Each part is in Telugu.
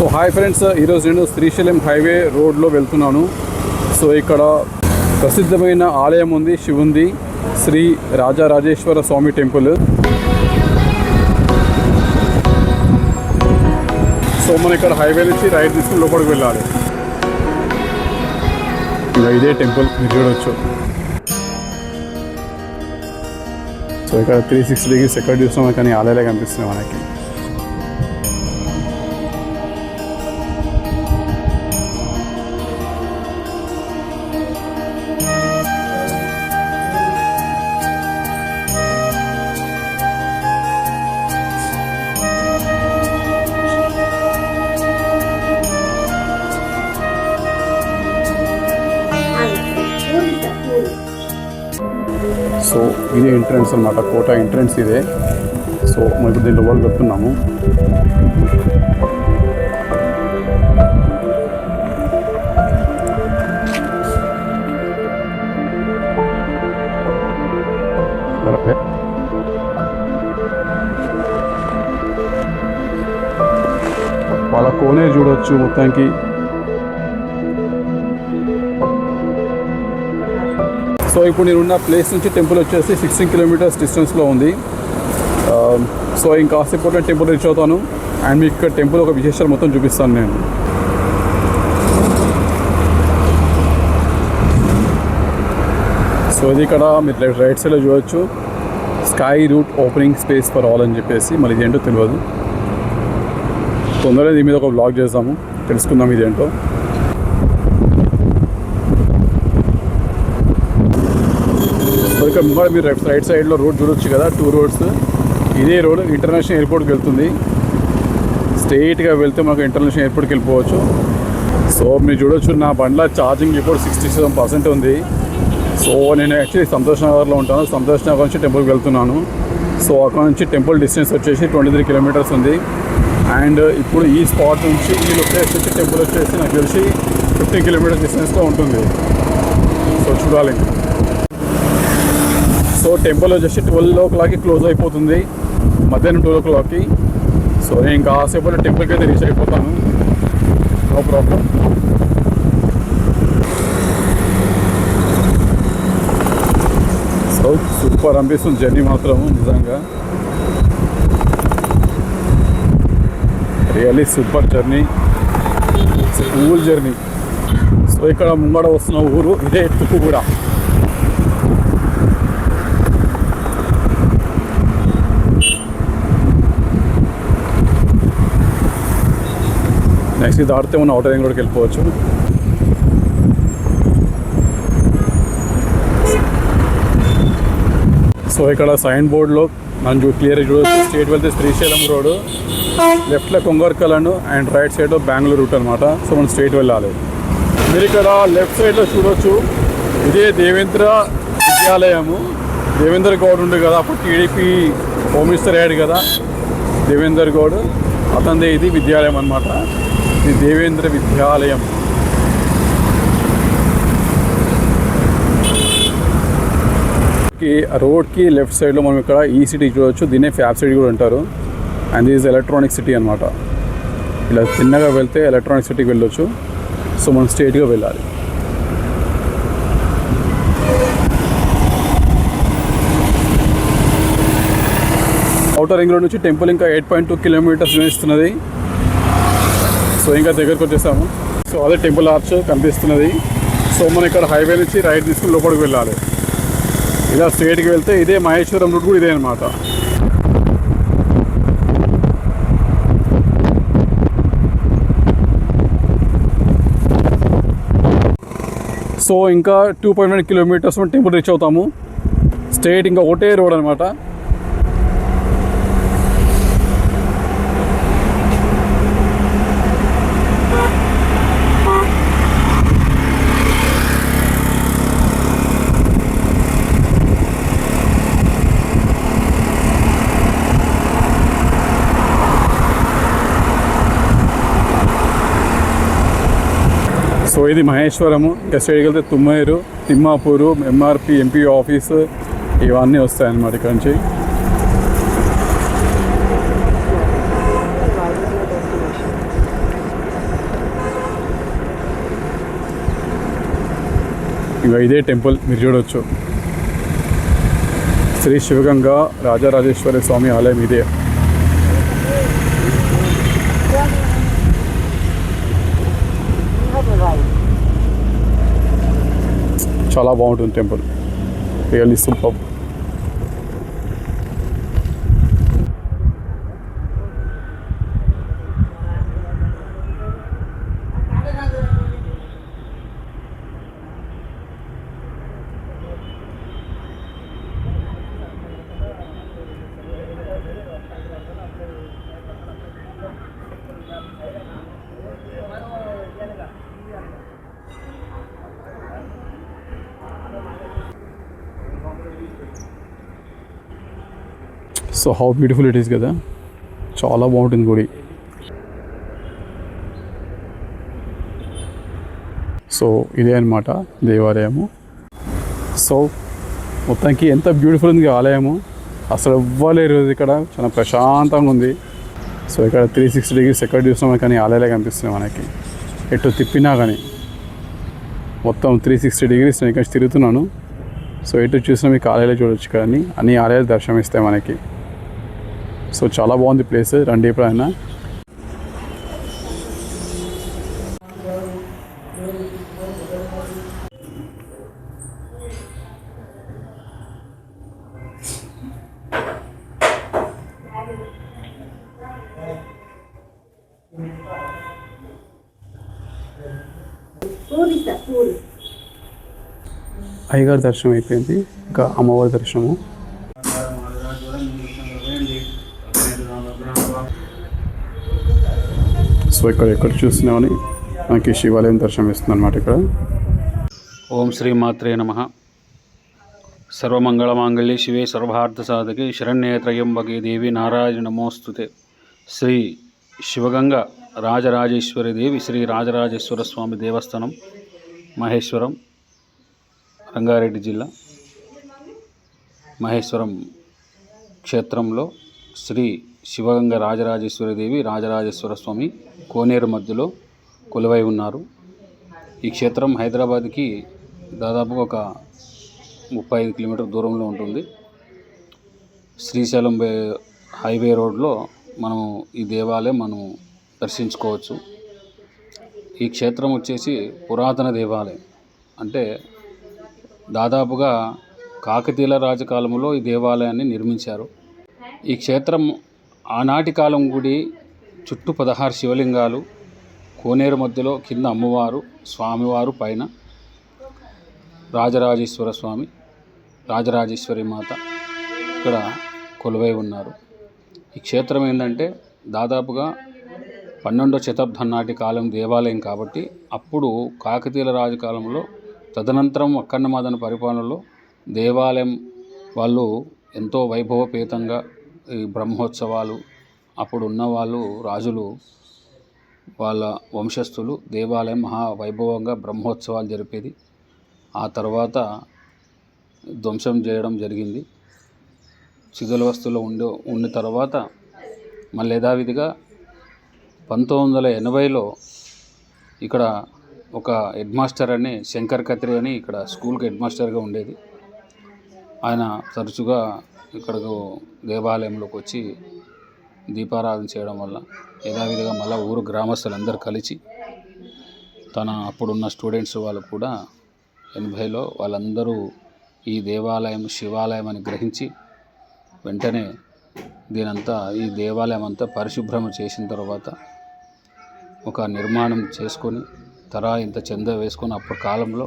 సో హాయ్ ఫ్రెండ్స్, ఈరోజు నేను శ్రీశైలం హైవే రోడ్లో వెళ్తున్నాను. సో ఇక్కడ ప్రసిద్ధమైన ఆలయం ఉంది, శివుంది, శ్రీ రాజరాజేశ్వర స్వామి టెంపుల్. సో మనం ఇక్కడ హైవే నుంచి రైట్ తీసుకుని లోపలికి వెళ్ళాలి. ఇదే టెంపుల్ మీరు చూడవచ్చు. సో ఇక్కడ 360 డిగ్రీస్ ఎక్కడ చూసినా కానీ ఆలయాలే కనిపిస్తున్నాయి మనకి. సో ఇదే ఎంట్రన్స్ అనమాట, కోట ఎంట్రన్స్ ఇదే. సో మనం ఇప్పుడు దీంట్లో వాళ్ళు వెళ్తున్నాము. వాళ్ళ కోనే చూడవచ్చు మొత్తానికి. సో ఇప్పుడు నేనున్న ప్లేస్ నుంచి టెంపుల్ వచ్చేసి 16 కిలోమీటర్స్ డిస్టెన్స్లో ఉంది. సో ఇంకాసేపు టెంపుల్ రీచ్ అవుతాను అండ్ మీకు ఇక్కడ టెంపుల్ ఒక విశేషాలు మొత్తం చూపిస్తాను నేను. సో ఇది ఇక్కడ మీరు రైట్ సైడ్లో చూడవచ్చు, sky root opening space for all అని చెప్పేసి. మరి ఇదేంటో తెలియదు, తొందరగా దీని మీద ఒక బ్లాగ్ చేద్దాము, తెలుసుకుందాం ఇదేంటో. ఇక్కడ ముందు మీరు రైట్ సైడ్లో రోడ్ చూడొచ్చు కదా, 2 రోడ్స్. ఇదే రోడ్ ఇంటర్నేషనల్ ఎయిర్పోర్ట్కి వెళ్తుంది. స్ట్రైట్గా వెళ్తే మనకు ఇంటర్నేషనల్ ఎయిర్పోర్ట్కి వెళ్ళిపోవచ్చు. సో మీరు చూడొచ్చు, నా బండ్ల ఛార్జింగ్ ఇప్పుడు 67% ఉంది. సో నేను యాక్చువల్లీ సంతోష్ నగర్లో ఉంటాను. సంతోష్ నగర్ నుంచి టెంపుల్కి వెళ్తున్నాను. సో అక్కడ నుంచి టెంపుల్ డిస్టెన్స్ వచ్చేసి 23 కిలోమీటర్స్ ఉంది. అండ్ ఇప్పుడు ఈ స్పాట్ నుంచి ఈ లొకేషన్ నుంచి టెంపుల్ వచ్చేసి నాకు తెలిసి 15 కిలోమీటర్స్ డిస్టెన్స్లో ఉంటుంది. సో చూడాలి. సో టెంపుల్ వచ్చేసి 12 క్లోజ్ అయిపోతుంది, మధ్యాహ్నం 12 సో నేను ఇంకా కాసేపు టెంపుల్కి అయితే రీచ్ అయిపోతాను, నో ప్రాబ్లం. సో సూపర్ అనిపిస్తుంది జర్నీ మాత్రం, నిజంగా really super journey, cool journey. So ఇక్కడ ముంగడ వస్తున్న ఊరు ఇదే, ఎత్తుకు కూడా. నెక్స్ట్ ఇది దాటితే మన అవుటర్ రింగ్ రోడ్కి వెళ్ళిపోవచ్చు. సో ఇక్కడ సైన్ బోర్డులో మనం క్లియర్గా చూడవచ్చు, స్ట్రేట్ వెళ్తే శ్రీశైలం రోడ్, లెఫ్ట్లో కొంగర్కలను అండ్ రైట్ సైడ్లో బెంగళూరు రూట్ అనమాట. సో మనం స్ట్రేట్ వెళ్ళాలి. మీరు ఇక్కడ లెఫ్ట్ సైడ్లో చూడవచ్చు, ఇదే దేవేంద్ర విద్యాలయము. దేవేందర్ గౌడ్ ఉండే కదా, అప్పుడు టీడీపీ హోమ్ మినిస్టర్ అయ్యాడు కదా దేవేందర్ గౌడ్, అతనిదే ఇది విద్యాలయం అనమాట. ఇది దేవేంద్ర విద్యాలయం. రోడ్కి లెఫ్ట్ సైడ్లో మనం ఇక్కడ ఈ సిటీ చూడవచ్చు, దీన్నే ఫ్యాబ్ సిటీ కూడా అంటారు. అండ్ ఇది ఎలక్ట్రానిక్ సిటీ అనమాట. ఇలా చిన్నగా వెళ్తే ఎలక్ట్రానిక్ సిటీకి వెళ్ళొచ్చు. సో మనం స్ట్రైట్గా వెళ్ళాలి. అవుటర్ రింగ్ రోడ్ నుంచి టెంపుల్ ఇంకా 8.2 కిలోమీటర్స్ ఇస్తున్నది. సో ఇంకా దగ్గరకు వచ్చేసాము. సో అదే టెంపుల్ ఆర్చ్ కనిపిస్తున్నది. సో మనం ఇక్కడ హైవే నుంచి రైట్ తీసుకుని లోపలికి వెళ్ళాలి. ఇలా స్ట్రైట్కి వెళ్తే ఇదే మహేశ్వరం రూట్ కూడా ఇదే అనమాట. సో ఇంకా 2.9 కిలోమీటర్స్ టెంపుల్ రీచ్ అవుతాము. స్ట్రైట్ ఇంకా ఒకటే రోడ్ అనమాట. సో ఇది మహేశ్వరము. ఇంకా సైడ్కి వెళ్తే తుమ్మేరు, తిమ్మాపూరు, ఎంఆర్పి ఎంపీ ఆఫీసు ఇవన్నీ వస్తాయన్నమాట ఇక్కడ నుంచి. ఇంకా ఇదే టెంపుల్ మీరు చూడవచ్చు. శ్రీ శివగంగా రాజరాజేశ్వర స్వామి ఆలయం ఇదే. చాలా బాగుంటుంది temple, really super. So how beautiful it is కదా, చాలా బాగుంటుంది గుడి. సో ఇదే అనమాట దేవాలయము. సో మొత్తానికి ఎంత బ్యూటిఫుల్ ఉంది ఆలయము, అసలు ఎవ్వలేరు ఇక్కడ, చాలా ప్రశాంతంగా ఉంది. సో ఇక్కడ 360 degrees ఎక్కడ చూసినా కానీ ఆలయాలే కనిపిస్తున్నాయి మనకి. ఎటు తిప్పినా కానీ మొత్తం 360 degrees నేను ఇక్కడ తిరుగుతున్నాను. సో ఎటు చూసినా మీకు ఆలయాలే చూడొచ్చు కానీ అన్ని ఆలయాలు దర్శనం ఇస్తాయి మనకి. సో చాలా బాగుంది ప్లేస్, రండి ఎప్పుడైనా. అయ్యగారి దర్శనం అయిపోయింది, ఇంకా అమ్మవారి దర్శనము. సో ఇక్కడ చూస్తున్నామని మనకి శివాలయం దర్శనం ఇస్తుంది అనమాట ఇక్కడ. ఓం శ్రీ మాత్రే నమః. సర్వమంగళమాంగళ్యే శివే సర్వార్థ సాధకే శరణ్యే త్రయంబకే దేవి నారాయణ నమోస్తుతే. శ్రీ శివగంగ రాజరాజేశ్వరి దేవి శ్రీ రాజరాజేశ్వర స్వామి దేవస్థానం, మహేశ్వరం, రంగారెడ్డి జిల్లా. మహేశ్వరం క్షేత్రంలో శ్రీ శివగంగ రాజరాజేశ్వరి దేవి రాజరాజేశ్వర స్వామి కోనేరు మధ్యలో కొలువై ఉన్నారు. ఈ క్షేత్రం హైదరాబాద్కి దాదాపుగా ఒక 35 కిలోమీటర్ దూరంలో ఉంటుంది. శ్రీశైలం హైవే రోడ్లో మనం ఈ దేవాలయం మనం దర్శించుకోవచ్చు. ఈ క్షేత్రం వచ్చేసి పురాతన దేవాలయం, అంటే దాదాపుగా కాకతీయుల రాజకాలంలో ఈ దేవాలయాన్ని నిర్మించారు. ఈ క్షేత్రం ఆనాటి కాలం గుడి, చుట్టూ 16 శివలింగాలు, కోనేరు మధ్యలో కింద అమ్మవారు, స్వామివారు పైన రాజరాజేశ్వర స్వామి, రాజరాజేశ్వరి మాత ఇక్కడ కొలువై ఉన్నారు. ఈ క్షేత్రం ఏంటంటే దాదాపుగా 12వ శతాబ్దం నాటి కాలం దేవాలయం కాబట్టి అప్పుడు కాకతీయుల రాజకాలంలో, తదనంతరం అక్కన్నమాదన పరిపాలనలో దేవాలయం వాళ్ళు ఎంతో వైభవపేతంగా ఈ బ్రహ్మోత్సవాలు, అప్పుడు ఉన్నవాళ్ళు రాజులు వాళ్ళ వంశస్థులు దేవాలయం మహావైభవంగా బ్రహ్మోత్సవాలు జరిపేది. ఆ తర్వాత ధ్వంసం చేయడం జరిగింది. శిథిలావస్థలో ఉన్న తర్వాత మళ్ళీ యథావిధిగా 1980లో ఇక్కడ ఒక హెడ్ మాస్టర్ అని శంకర్ కత్రి అని ఇక్కడ స్కూల్కి హెడ్ మాస్టర్గా ఉండేది. ఆయన తరచుగా ఇక్కడకు దేవాలయంలోకి వచ్చి దీపారాధన చేయడం వల్ల యథావిధిగా మళ్ళీ ఊరు గ్రామస్తులందరూ కలిసి తన అప్పుడున్న స్టూడెంట్స్ వాళ్ళు కూడా 80లో వాళ్ళందరూ ఈ దేవాలయం శివాలయం అని గ్రహించి వెంటనే దీనంతా ఈ దేవాలయం అంతా పరిశుభ్రం చేసిన తర్వాత ఒక నిర్మాణం చేసుకొని ఇంత చందా వేసుకొని అప్పటి కాలంలో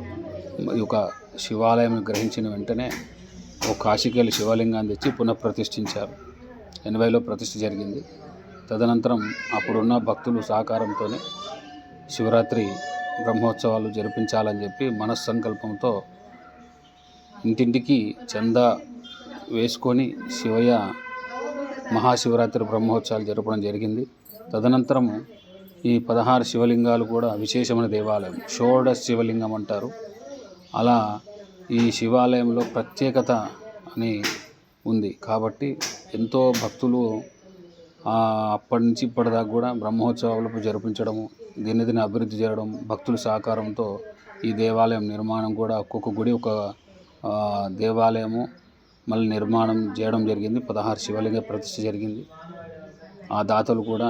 ఈ యొక్క శివాలయం గ్రహించిన వెంటనే ఒక కాశీకెళ్ళి శివలింగాన్ని తెచ్చి పునఃప్రతిష్ఠించారు. 80లో ప్రతిష్ఠ జరిగింది. తదనంతరం అప్పుడున్న భక్తులు సహకారంతోనే శివరాత్రి బ్రహ్మోత్సవాలు జరిపించాలని చెప్పి మనస్సంకల్పంతో ఇంటింటికి చందా వేసుకొని శివయ్య మహాశివరాత్రి బ్రహ్మోత్సవాలు జరపడం జరిగింది. తదనంతరం ఈ 16 శివలింగాలు కూడా విశేషమైన దేవాలయం, షోడశ శివలింగం అంటారు. అలా ఈ శివాలయంలో ప్రత్యేకత అని ఉంది కాబట్టి ఎంతో భక్తులు అప్పటి నుంచి ఇప్పటిదాకా కూడా బ్రహ్మోత్సవాలకు జరిపించడము, దినదిన అభివృద్ధి చేయడం, భక్తుల సహకారంతో ఈ దేవాలయం నిర్మాణం కూడా ఒక్కొక్క గుడి ఒక దేవాలయము మళ్ళీ నిర్మాణం చేయడం జరిగింది. 16 శివలింగ ప్రతిష్ఠ జరిగింది. ఆ దాతలు కూడా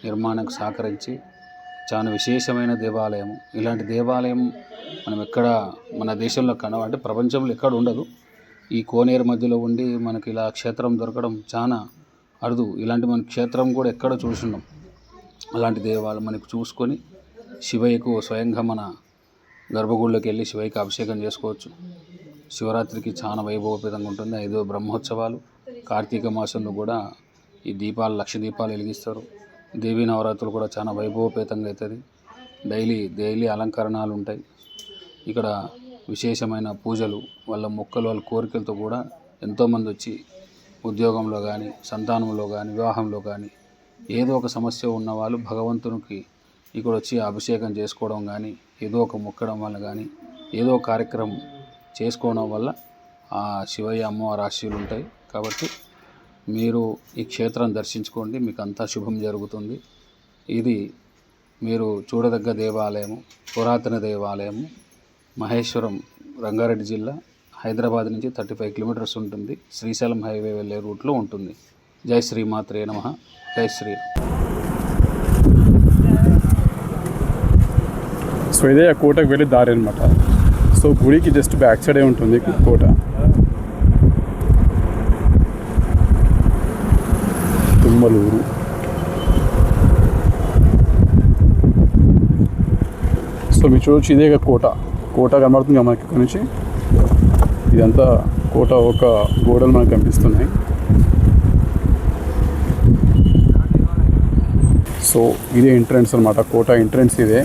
నిర్మాణానికి సహకరించి చాలా విశేషమైన దేవాలయం. ఇలాంటి దేవాలయం మనం ఎక్కడ మన దేశంలో అంటే ప్రపంచంలో ఎక్కడ ఉండదు. ఈ కోనేరు మధ్యలో ఉండి మనకి ఇలా క్షేత్రం దొరకడం చాలా అరుదు. ఇలాంటి మన క్షేత్రం కూడా ఎక్కడ చూసున్నాం. అలాంటి దేవాలయం మనకు చూసుకొని శివయ్యకు స్వయంగా మన గర్భగుడిలోకి వెళ్ళి శివయ్యకి అభిషేకం చేసుకోవచ్చు. శివరాత్రికి చాలా వైభవపేతంగా ఉంటుంది. 5 బ్రహ్మోత్సవాలు. కార్తీక మాసంలో కూడా ఈ దీపాలు 1,00,000 దీపాలు వెలిగిస్తారు. దేవీ నవరాత్రులు కూడా చాలా వైభవపేతంగా అవుతుంది. డైలీ అలంకరణలు ఉంటాయి. ఇక్కడ విశేషమైన పూజలు, వాళ్ళ మొక్కలు, వాళ్ళ కోరికలతో కూడా ఎంతోమంది వచ్చి ఉద్యోగంలో కానీ, సంతానంలో కానీ, వివాహంలో కానీ ఏదో ఒక సమస్య ఉన్న వాళ్ళు భగవంతునికి ఇక్కడ వచ్చి అభిషేకం చేసుకోవడం కానీ, ఏదో ఒక మొక్కడం వల్ల కానీ, ఏదో ఒక కార్యక్రమం చేసుకోవడం వల్ల ఆ శివయ్య అమ్మవారి ఆశీస్సులు ఉంటాయి. కాబట్టి మీరు ఈ క్షేత్రాన్ని దర్శించుకోండి, మీకు అంతా శుభం జరుగుతుంది. ఇది మీరు చూడదగ్గ దేవాలయము, పురాతన దేవాలయము. మహేశ్వరం, రంగారెడ్డి జిల్లా, హైదరాబాద్ నుంచి 35 కిలోమీటర్స్ ఉంటుంది. శ్రీశైలం హైవే వెళ్ళే రూట్లో ఉంటుంది. జై శ్రీమాత్రే నమః. జై శ్రీ. సో ఇదే ఆ కోటకు వెళ్ళే దారి అనమాట. సో గుడికి జస్ట్ బ్యాక్ సైడే ఉంటుంది కోట. తుమ్మలూరు. సో మీరు చూడొచ్చు, ఇదే కోట కనబడుతుంది కదా మనకి ఇక్కడ నుంచి. ఇదంతా కోట ఒక గోడలు మనకు కనిపిస్తున్నాయి. సో ఇదే ఎంట్రన్స్ అనమాట, కోట ఎంట్రన్స్ ఇదే.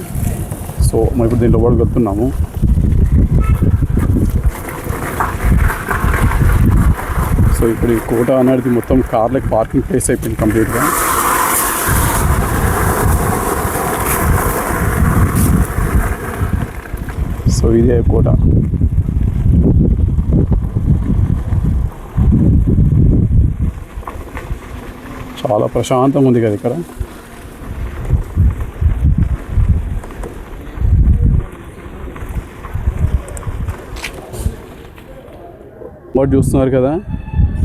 సో మనం ఇప్పుడు దీంట్లో కూడా వెళ్తున్నాము. సో ఇప్పుడు ఈ కోట అనేది మొత్తం కార్లకు పార్కింగ్ ప్లేస్ అయిపోయింది కంప్లీట్గా. సో ఇదే కోట. చాలా ప్రశాంతంగా ఉంది కదా ఇక్కడ. బోర్డు చూస్తున్నారు కదా,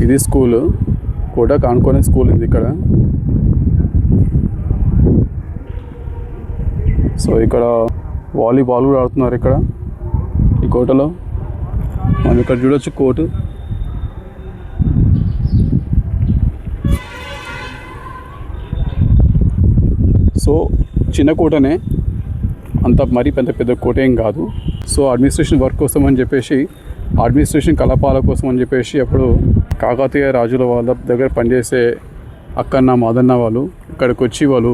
ఇది స్కూలు. కోట కానుకొనే స్కూల్ ఉంది ఇక్కడ. సో ఇక్కడ వాలీబాల్ కూడా ఆడుతున్నారు ఇక్కడ ఈ కోటలో. మనం ఇక్కడ చూడొచ్చు కోర్టు. సో చిన్న కోటనే, అంత మరీ పెద్ద కోట ఏం కాదు. సో అడ్మినిస్ట్రేషన్ వర్క్ కోసం అని చెప్పేసి, అడ్మినిస్ట్రేషన్ కలాపాల కోసం అని చెప్పేసి అప్పుడు కాకతీయ రాజుల వాళ్ళ దగ్గర పనిచేసే అక్కన్న మాదన్న వాళ్ళు ఇక్కడికి వచ్చి వాళ్ళు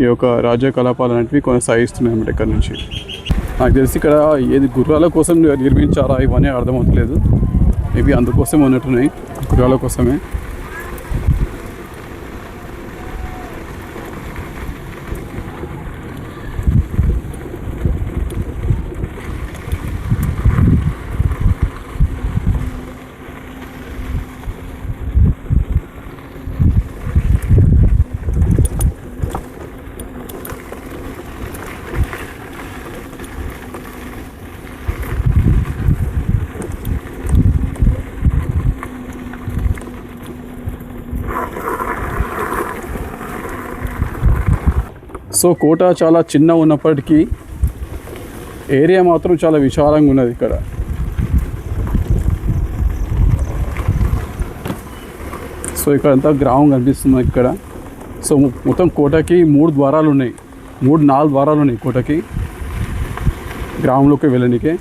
ఈ యొక్క రాజ్య కలాపాలు అనేటివి కొనసాగిస్తున్నాయి అన్నమాట ఇక్కడ నుంచి. నాకు తెలిసి ఇక్కడ ఏది గుర్రాల కోసం నిర్మించారా ఇవన్నీ అర్థమవుతలేదు. మేబీ అందుకోసమే ఉన్నట్టున్నాయి, గుర్రాల కోసమే. సో కోట చాలా చిన్న ఉన్నప్పటికీ ఏరియా మాత్రం చాలా విశాలంగా ఉన్నది ఇక్కడ. సో ఇక్కడ అంతా గ్రామం కనిపిస్తుంది ఇక్కడ. సో మొత్తం కోటకి 3 ద్వారాలు ఉన్నాయి, 4 ద్వారాలు ఉన్నాయి కోటకి, గ్రామంలోకి వెళ్ళడానికి.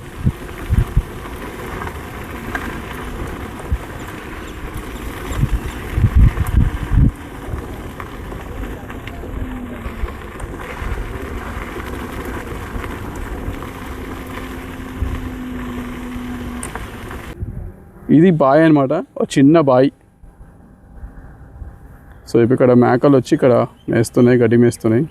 ఇది బాయ్ అనమాట, ఒక చిన్న బాయ్. సో ఇప్పుడు ఇక్కడ మేకలు వచ్చి ఇక్కడ మేస్తున్నాయి, గడ్డి మేస్తున్నాయి.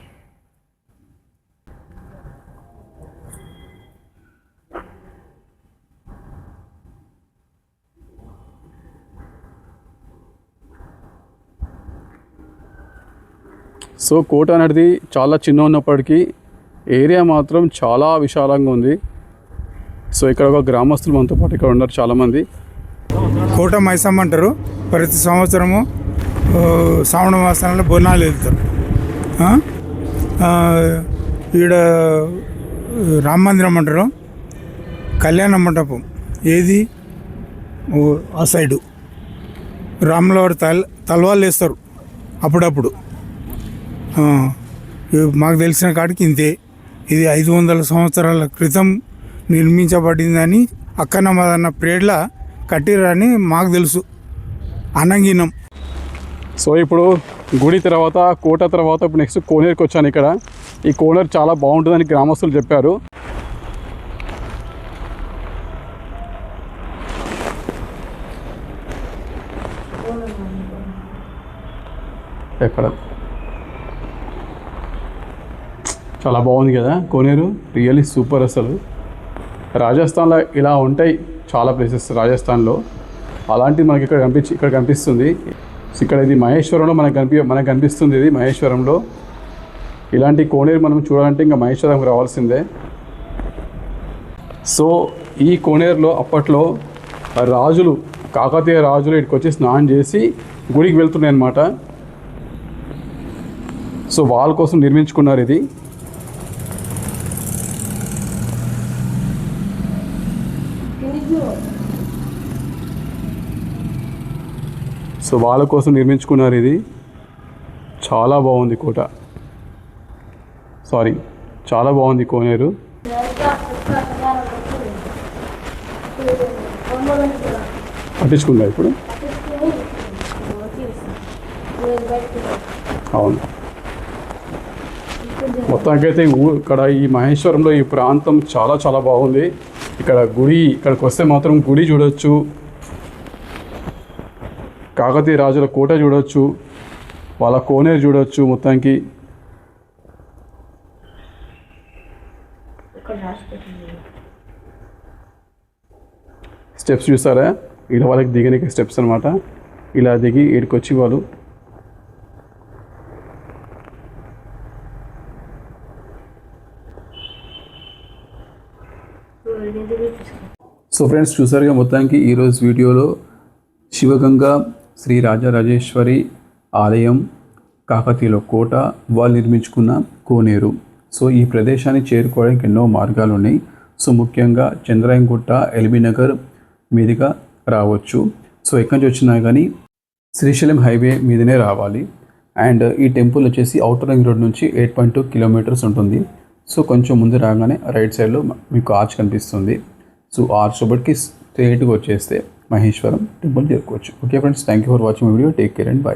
సో కోట అనేది చాలా చిన్న ఉన్నప్పటికీ ఏరియా మాత్రం చాలా విశాలంగా ఉంది. సో ఇక్కడ ఒక గ్రామస్తులు మనతో పాటు ఇక్కడ ఉన్నారు చాలామంది. కోట మైసమ్మ అంటారు. ప్రతి సంవత్సరము శ్రావణ మాసంలో బోనాలు వెళ్తారు. ఈడ రామ మందిరం అంటారు, కళ్యాణ మండపం ఏది ఆ సైడు రాములవారి తలవాళ్ళు వేస్తారు అప్పుడప్పుడు. మాకు తెలిసిన కాడికి ఇంతే. ఇది 500 సంవత్సరాల క్రితం నిర్మించబడిందని అక్కన మదన్న ప్రేడ్ల కట్టిరని మాకు తెలుసు. అనంగినం. సో ఇప్పుడు గుడి తర్వాత కోట తర్వాత ఇప్పుడు నెక్స్ట్ కోనేరుకి వచ్చాను. ఇక్కడ ఈ కోనేరు చాలా బాగుంటుందని గ్రామస్తులు చెప్పారు. ఎక్కడ చాలా బాగుంది కదా కోనేరు, రియల్లీ సూపర్. అసలు రాజస్థాన్లో ఇలా ఉంటాయి చాలా ప్లేసెస్ రాజస్థాన్లో, అలాంటివి మనకి ఇక్కడ కనిపిస్తుంది. ఇక్కడ ఇది మహేశ్వరంలో మనకు కనిపిస్తుంది. ఇది మహేశ్వరంలో ఇలాంటి కోనేరు మనం చూడాలంటే ఇంకా మహేశ్వరంకి రావాల్సిందే. సో ఈ కోనేరులో అప్పట్లో రాజులు, కాకతీయ రాజులు ఇక్కడికి వచ్చి స్నానం చేసి గుడికి వెళ్తున్నాయి అన్నమాట. సో వాళ్ళ కోసం నిర్మించుకున్నారు ఇది. సో వాళ్ళ కోసం నిర్మించుకున్నారు ఇది. చాలా బాగుంది కోట, చాలా బాగుంది కోనేరు. పట్టించుకుందా ఇప్పుడు? అవును. మొత్తానికైతే ఇక్కడ ఈ మహేశ్వరంలో ఈ ప్రాంతం చాలా చాలా బాగుంది. ఇక్కడికి వస్తే మాత్రం గుడి చూడొచ్చు, కాకతీయ రాజుల కోట చూడొచ్చు, వాళ్ళ కోనేరు చూడొచ్చు. మొత్తానికి స్టెప్స్ చూస్తారా, ఇక్కడ వాళ్ళకి దిగనికి స్టెప్స్ అనమాట. ఇలా దిగి ఇక్కడికి వచ్చి వాళ్ళు సో ఫ్రెండ్స్ చూసారుగా మొత్తానికి ఈరోజు వీడియోలో శివగంగా శ్రీ రాజరాజేశ్వరి ఆలయం, కాకతీయుల కోట, వాళ్ళు నిర్మించుకున్న కోనేరు. సో ఈ ప్రదేశాన్ని చేరుకోవడానికి ఎన్నో మార్గాలు ఉన్నాయి. సో ముఖ్యంగా చంద్రాయంగుట్ట, ఎల్బీనగర్ మీదుగా రావచ్చు. సో ఎక్కడి నుంచి వచ్చినా కానీ శ్రీశైలం హైవే మీదనే రావాలి. అండ్ ఈ టెంపుల్ వచ్చేసి ఔటర్ రింగ్ రోడ్ నుంచి 8.2 కిలోమీటర్స్ ఉంటుంది. సో కొంచెం ముందు రాగానే రైట్ సైడ్లో మీకు ఆర్చ్ కనిపిస్తుంది. సో ఆర్చ్ బట్కి స్ట్రేట్గా వచ్చేస్తే మహేశ్వరం టెంపుల్ చేరుకోవచ్చు. Okay friends, thank you for watching video. Take care and by.